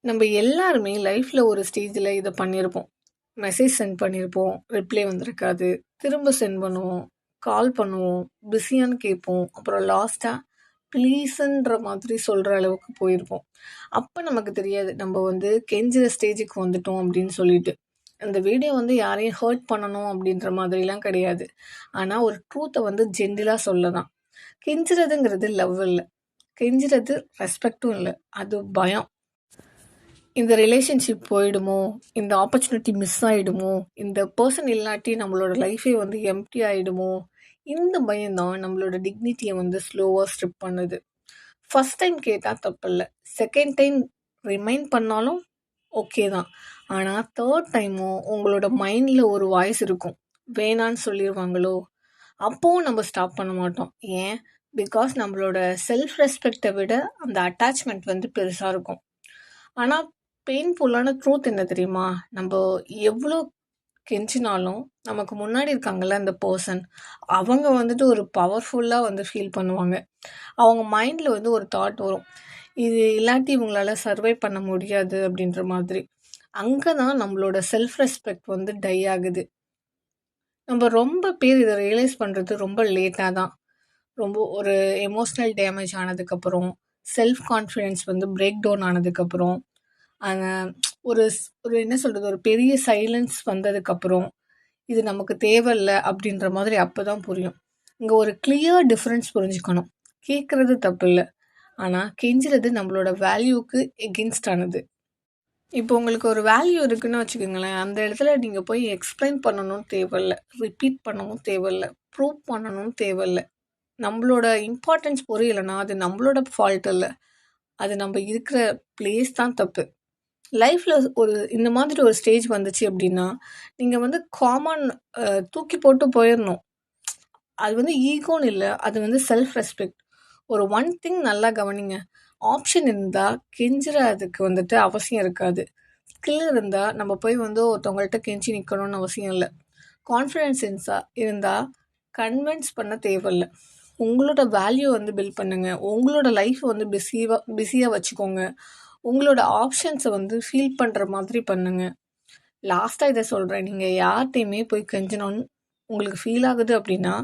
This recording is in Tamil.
நம்ம எல்லாருமே லைஃப்ல ஒரு ஸ்டேஜில் இதை பண்ணியிருப்போம். மெசேஜ் சென்ட் பண்ணியிருப்போம், ரிப்ளை வந்திருக்காது. திரும்ப சென்ட் பண்ணுவோம், கால் பண்ணுவோம், பிஸியான்னு கேட்போம். அப்புறம் லாஸ்ட்டாக ப்ளீஸுன்ற மாதிரி சொல்கிற அளவுக்கு போயிருப்போம். அப்போ நமக்கு தெரியாது நம்ம கெஞ்சுற ஸ்டேஜுக்கு வந்துட்டோம் அப்படின்னு சொல்லிட்டு. அந்த வீடியோ யாரையும் ஹர்ட் பண்ணணும் அப்படின்ற மாதிரிலாம் கிடையாது. ஆனால் ஒரு ட்ரூத்தை ஜென்டிலாக சொல்லலாம். கெஞ்சுறதுங்கிறது லவ் இல்லை, கெஞ்சுறது ரெஸ்பெக்டும் இல்லை, அது பயம். இந்த ரிலேஷன்ஷிப் போயிடுமோ, இந்த ஆப்பர்ச்சுனிட்டி மிஸ் ஆயிடுமோ, இந்த பர்சன் இல்லாட்டி நம்மளோட லைஃபே எம்ப்டி ஆயிடுமோ, இந்த பயம் தான் நம்மளோட டிக்னிட்டியை ஸ்லோவாக ஸ்ட்ரிப் பண்ணுது. ஃபர்ஸ்ட் டைம் கேட்டால் தப்பில்ல, செகண்ட் டைம் ரிமைண்ட் பண்ணாலும் ஓகே தான். ஆனால் தேர்ட் டைமும் உங்களோட மைண்டில் ஒரு வாய்ஸ் இருக்கும், வேணான்னு சொல்லிடுவாங்களோ. அப்போவும் நம்ம ஸ்டாப் பண்ண மாட்டோம். ஏன்? பிகாஸ் நம்மளோட செல்ஃப் ரெஸ்பெக்டை விட அந்த அட்டாச்மெண்ட் பெருசாக இருக்கும். ஆனால் பெயின்ஃபுல்லான ட்ரூத் என்ன தெரியுமா? நம்ம எவ்வளோ கெஞ்சினாலும் நமக்கு முன்னாடி இருக்காங்கல்ல அந்த பர்சன், அவங்க ஒரு பவர்ஃபுல்லாக ஃபீல் பண்ணுவாங்க. அவங்க மைண்டில் ஒரு தாட் வரும், இது இல்லாட்டி இவங்களால சர்வை பண்ண முடியாது அப்படின்ற மாதிரி. அங்கே தான் நம்மளோட செல்ஃப் ரெஸ்பெக்ட் டை ஆகுது. நம்ம ரொம்ப பேர் இதை ரியலைஸ் பண்ணுறது ரொம்ப லேட்டாக தான். ரொம்ப ஒரு எமோஷ்னல் டேமேஜ் ஆனதுக்கப்புறம், செல்ஃப் கான்ஃபிடென்ஸ் பிரேக் டவுன் ஆனதுக்கப்புறம், ஒரு ஒரு என்ன சொல்கிறது, ஒரு பெரிய சைலன்ஸ் வந்ததுக்கப்புறம், இது நமக்கு தேவையில்லை அப்படின்ற மாதிரி அப்போ தான் புரியும். இங்கே ஒரு கிளியர் டிஃப்ரென்ஸ் புரிஞ்சுக்கணும். கேட்குறது தப்பு இல்லை, ஆனால் கெஞ்சுறது நம்மளோட வேல்யூவுக்கு எகென்ஸ்ட் ஆனது. இப்போ உங்களுக்கு ஒரு வேல்யூ இருக்குன்னு வச்சுக்கோங்களேன், அந்த இடத்துல நீங்கள் போய் எக்ஸ்பிளைன் பண்ணணும் தேவையில்லை, ரிப்பீட் பண்ணவும் தேவையில்லை, ப்ரூவ் பண்ணணும் தேவையில்லை. நம்மளோட இம்பார்ட்டன்ஸ் புரியலைன்னா அது நம்மளோட ஃபால்ட் இல்லை, அது நம்ம இருக்கிற பிளேஸ் தான் தப்பு. லைஃப்பில் ஒரு இந்த மாதிரி ஒரு ஸ்டேஜ் வந்துச்சு அப்படின்னா, நீங்கள் காமன் தூக்கி போட்டு போயிடணும். அது ஈகோன்னு இல்லை, அது செல்ஃப் ரெஸ்பெக்ட். ஒரு ஒன் திங் நல்லா கவனிங்க, ஆப்ஷன் இருந்தால் கெஞ்சுறதுக்கு அவசியம் இருக்காது. ஸ்கில் இருந்தால் நம்ம போய் ஒருத்தவங்கள்ட்ட கெஞ்சி நிற்கணும்னு அவசியம் இல்லை. கான்ஃபிடென்ஸ் இருந்தால் கன்வின்ஸ் பண்ண தேவையில்லை. உங்களோட வேல்யூ பில்ட் பண்ணுங்கள். உங்களோட லைஃப் பிஸியாக வச்சுக்கோங்க. உங்களோட ஆப்ஷன்ஸை ஃபீல் பண்ணுற மாதிரி பண்ணுங்கள். லாஸ்ட்டாக இதை சொல்கிறேன், நீங்கள் யார்கிட்டையுமே போய் கெஞ்சணும்னு உங்களுக்கு ஃபீல் ஆகுது அப்படின்னா,